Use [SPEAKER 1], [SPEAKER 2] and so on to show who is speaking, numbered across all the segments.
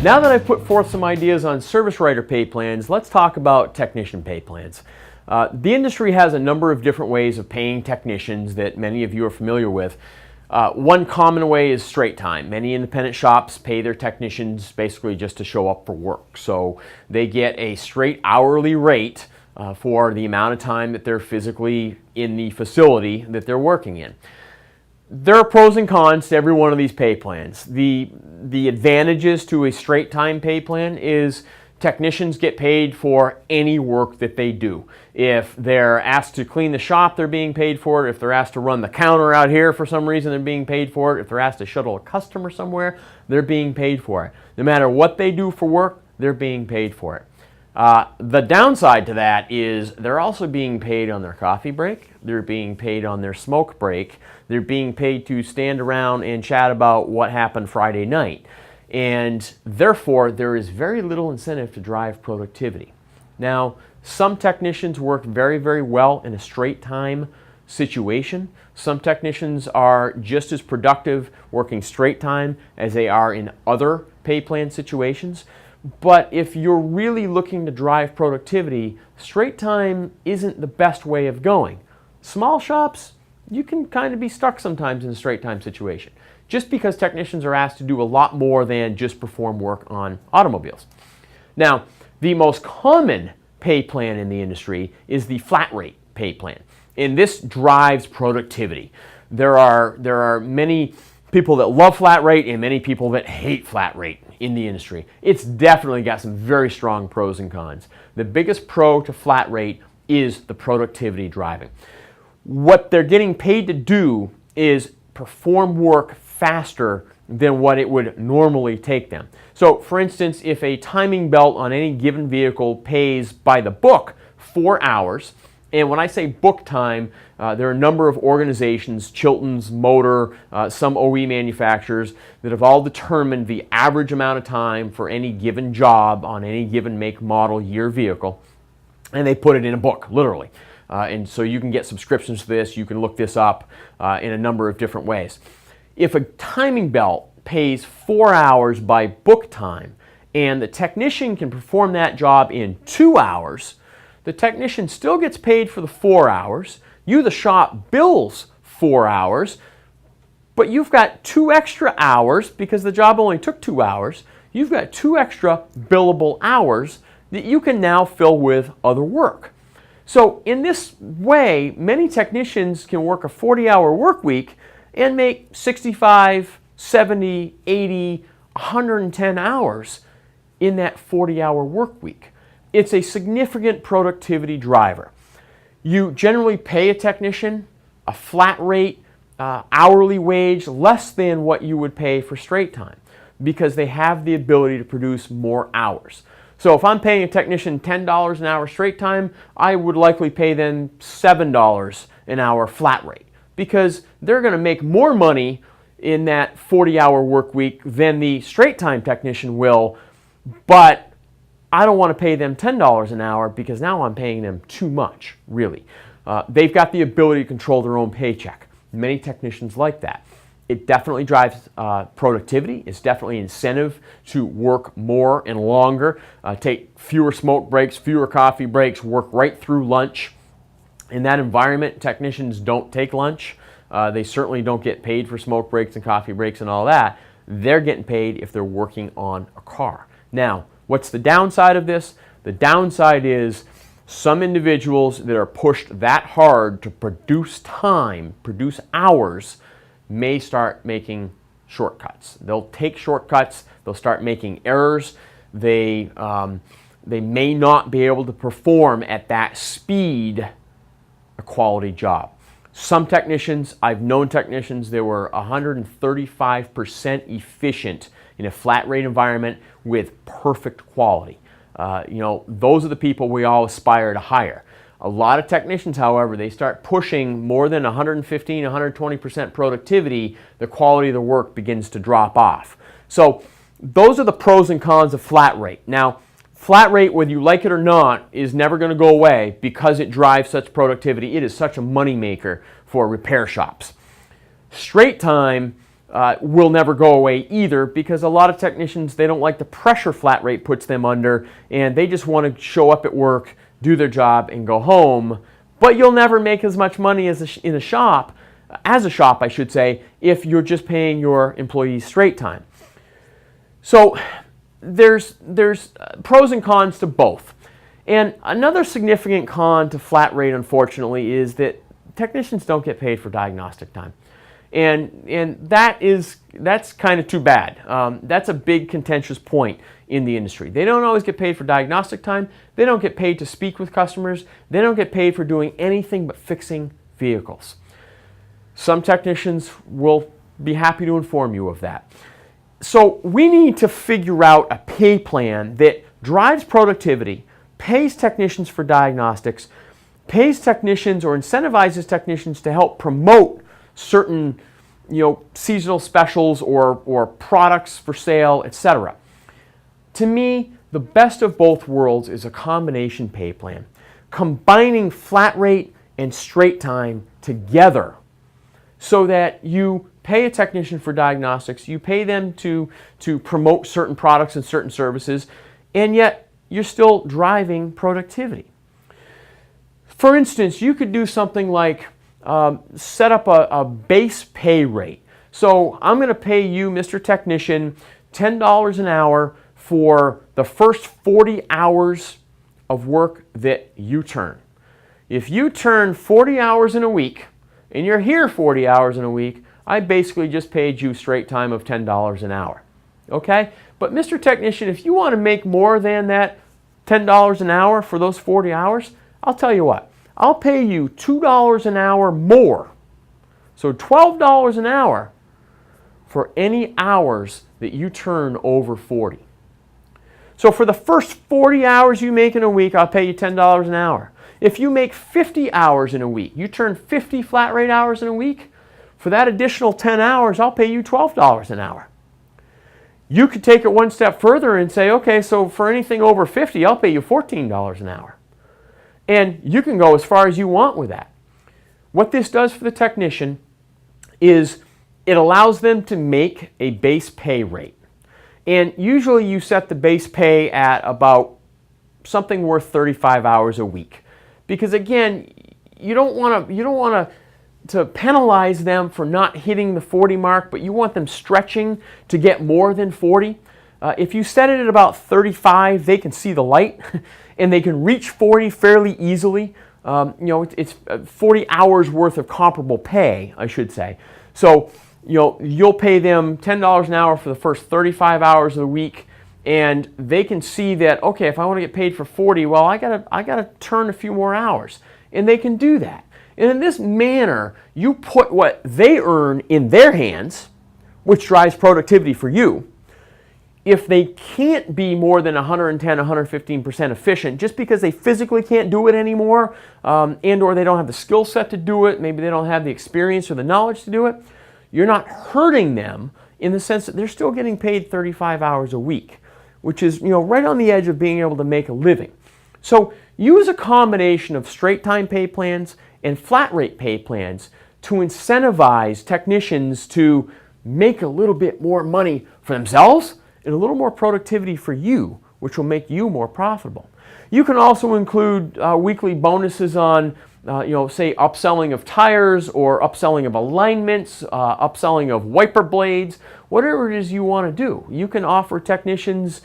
[SPEAKER 1] Now that I've put forth some ideas on service writer pay plans, let's talk about technician pay plans. The industry has a number of different ways of paying technicians that many of you are familiar with. One common way is straight time. Many independent shops pay their technicians basically just to show up for work. So they get a straight hourly rate for the amount of time that they're physically in the facility that they're working in. There are pros and cons to every one of these pay plans. The advantages to a straight time pay plan is technicians get paid for any work that they do. If they're asked to clean the shop, they're being paid for it. If they're asked to run the counter out here for some reason, they're being paid for it. If they're asked to shuttle a customer somewhere, they're being paid for it. No matter what they do for work, they're being paid for it. The downside to that is they're also being paid on their coffee break, they're being paid on their smoke break, they're being paid to stand around and chat about what happened Friday night. And therefore, there is very little incentive to drive productivity. Now, some technicians work very, very well in a straight time situation. Some technicians are just as productive working straight time as they are in other pay plan situations. But if you're really looking to drive productivity, straight time isn't the best way of going. Small shops, you can kind of be stuck sometimes in a straight time situation, just because technicians are asked to do a lot more than just perform work on automobiles. Now, the most common pay plan in the industry is the flat rate pay plan, and this drives productivity. There are many people that love flat rate and many people that hate flat rate in the industry. It's definitely got some very strong pros and cons. The biggest pro to flat rate is the productivity driving. What they're getting paid to do is perform work faster than what it would normally take them. So for instance, if a timing belt on any given vehicle pays by the book 4 hours, and when I say book time, there are a number of organizations, Chilton's, Motor, some OE manufacturers, that have all determined the average amount of time for any given job on any given make, model, year vehicle, and they put it in a book, literally. And so you can get subscriptions to this, you can look this up in a number of different ways. If a timing belt pays 4 hours by book time, and the technician can perform that job in 2 hours, the technician still gets paid for the 4 hours. You, the shop, bills 4 hours, but you've got 2 extra hours because the job only took 2 hours. You've got 2 extra billable hours that you can now fill with other work. So in this way, many technicians can work a 40-hour work week and make 65, 70, 80, 110 hours in that 40-hour work week. It's a significant productivity driver. You generally pay a technician a flat rate hourly wage less than what you would pay for straight time because they have the ability to produce more hours. So if I'm paying a technician $10 an hour straight time, I would likely pay them $7 an hour flat rate because they're going to make more money in that 40-hour work week than the straight time technician will, but I don't want to pay them $10 an hour because now I'm paying them too much, really. They've got the ability to control their own paycheck. Many technicians like that. It definitely drives productivity. It's definitely incentive to work more and longer, take fewer smoke breaks, fewer coffee breaks, work right through lunch. In that environment, technicians don't take lunch. They certainly don't get paid for smoke breaks and coffee breaks and all that. They're getting paid if they're working on a car. Now, what's the downside of this? The downside is some individuals that are pushed that hard to produce time, produce hours, may start making shortcuts. They'll take shortcuts, they'll start making errors, they may not be able to perform at that speed a quality job. Some technicians, I've known technicians that were 135% efficient in a flat rate environment with perfect quality. Those are the people we all aspire to hire. A lot of technicians, however, they start pushing more than 115, 120% productivity, the quality of the work begins to drop off. So those are the pros and cons of flat rate. Now, flat rate, whether you like it or not, is never going to go away because it drives such productivity. It is such a moneymaker for repair shops. Straight time, will never go away either, because a lot of technicians, they don't like the pressure flat rate puts them under, and they just want to show up at work, do their job, and go home. But you'll never make as much money as a shop, I should say, if you're just paying your employees straight time. So there's pros and cons to both. And another significant con to flat rate, unfortunately, is that technicians don't get paid for diagnostic time. And that's kind of too bad. That's a big contentious point in the industry. They don't always get paid for diagnostic time. They don't get paid to speak with customers. They don't get paid for doing anything but fixing vehicles. Some technicians will be happy to inform you of that. So we need to figure out a pay plan that drives productivity, pays technicians for diagnostics, pays technicians or incentivizes technicians to help promote certain, seasonal specials or products for sale, etc. To me, the best of both worlds is a combination pay plan, combining flat rate and straight time together so that you pay a technician for diagnostics, you pay them to promote certain products and certain services, and yet you're still driving productivity. For instance, you could do something like set up a base pay rate. So I'm going to pay you, Mr. Technician, $10 an hour for the first 40 hours of work that you turn. If you turn 40 hours in a week, and you're here 40 hours in a week, I basically just paid you straight time of $10 an hour. Okay? But Mr. Technician, if you want to make more than that $10 an hour for those 40 hours, I'll tell you what, I'll pay you $2 an hour more. So $12 an hour for any hours that you turn over 40. So for the first 40 hours you make in a week, I'll pay you $10 an hour. If you make 50 hours in a week, you turn 50 flat rate hours in a week, for that additional 10 hours, I'll pay you $12 an hour. You could take it one step further and say, okay, so for anything over 50, I'll pay you $14 an hour. And you can go as far as you want with that. What this does for the technician is it allows them to make a base pay rate. And usually you set the base pay at about something worth 35 hours a week. Because again, you don't want to penalize them for not hitting the 40 mark, but you want them stretching to get more than 40. If you set it at about 35, they can see the light and they can reach 40 fairly easily. It's 40 hours worth of comparable pay, I should say. So you'll pay them $10 an hour for the first 35 hours of the week, and they can see that, okay, if I want to get paid for 40, well, I gotta turn a few more hours, and they can do that. And in this manner, you put what they earn in their hands, which drives productivity for you. If they can't be more than 110, 115% efficient, just because they physically can't do it anymore, and or they don't have the skill set to do it, maybe they don't have the experience or the knowledge to do it, you're not hurting them in the sense that they're still getting paid 35 hours a week, which is right on the edge of being able to make a living. So use a combination of straight time pay plans and flat rate pay plans to incentivize technicians to make a little bit more money for themselves and a little more productivity for you, which will make you more profitable. You can also include weekly bonuses on, say upselling of tires or upselling of alignments, upselling of wiper blades, whatever it is you want to do. You can offer technicians,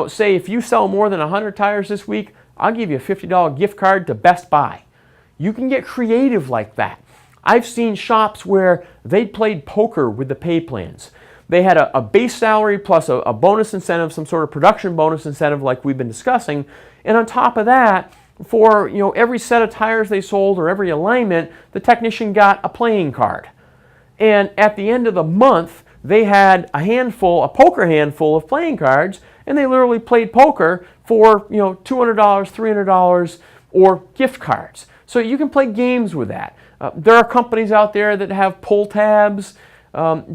[SPEAKER 1] say if you sell more than 100 tires this week, I'll give you a $50 gift card to Best Buy. You can get creative like that. I've seen shops where they played poker with the pay plans. They had a base salary plus a bonus incentive, some sort of production bonus incentive like we've been discussing. And on top of that, for every set of tires they sold or every alignment, the technician got a playing card. And at the end of the month, they had a poker handful of playing cards, and they literally played poker for $200, $300, or gift cards. So you can play games with that. There are companies out there that have pull tabs.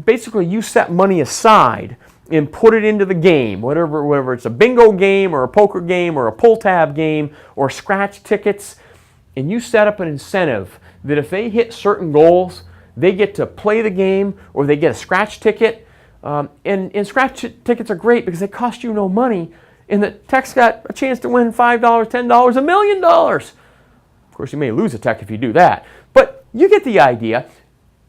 [SPEAKER 1] Basically, you set money aside and put it into the game, whatever it's a bingo game or a poker game or a pull tab game or scratch tickets, and you set up an incentive that if they hit certain goals, they get to play the game or they get a scratch ticket. And scratch tickets are great because they cost you no money. And the tech's got a chance to win $5, $10, $1 million. Of course, you may lose a tech if you do that. But you get the idea.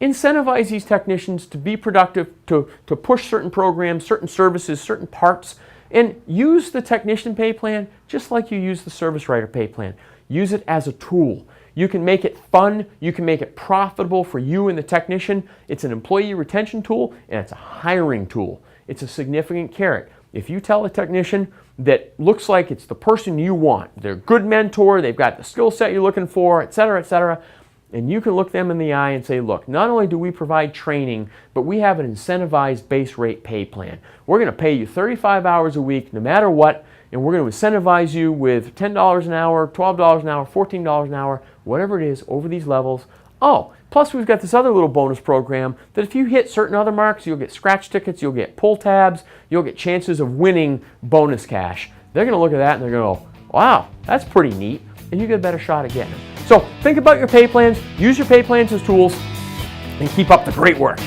[SPEAKER 1] Incentivize these technicians to be productive, to push certain programs, certain services, certain parts, and use the technician pay plan just like you use the service writer pay plan. Use it as a tool. You can make it fun, you can make it profitable for you and the technician. It's an employee retention tool and it's a hiring tool. It's a significant carrot. If you tell a technician that looks like it's the person you want, they're a good mentor, they've got the skill set you're looking for, etc., and you can look them in the eye and say, look, not only do we provide training, but we have an incentivized base rate pay plan. We're going to pay you 35 hours a week no matter what, and we're going to incentivize you with $10 an hour, $12 an hour, $14 an hour, whatever it is, over these levels. Oh, plus we've got this other little bonus program that if you hit certain other marks, you'll get scratch tickets, you'll get pull tabs, you'll get chances of winning bonus cash. They're going to look at that and they're going to go, wow, that's pretty neat, and you get a better shot at getting them. So think about your pay plans, use your pay plans as tools, and keep up the great work.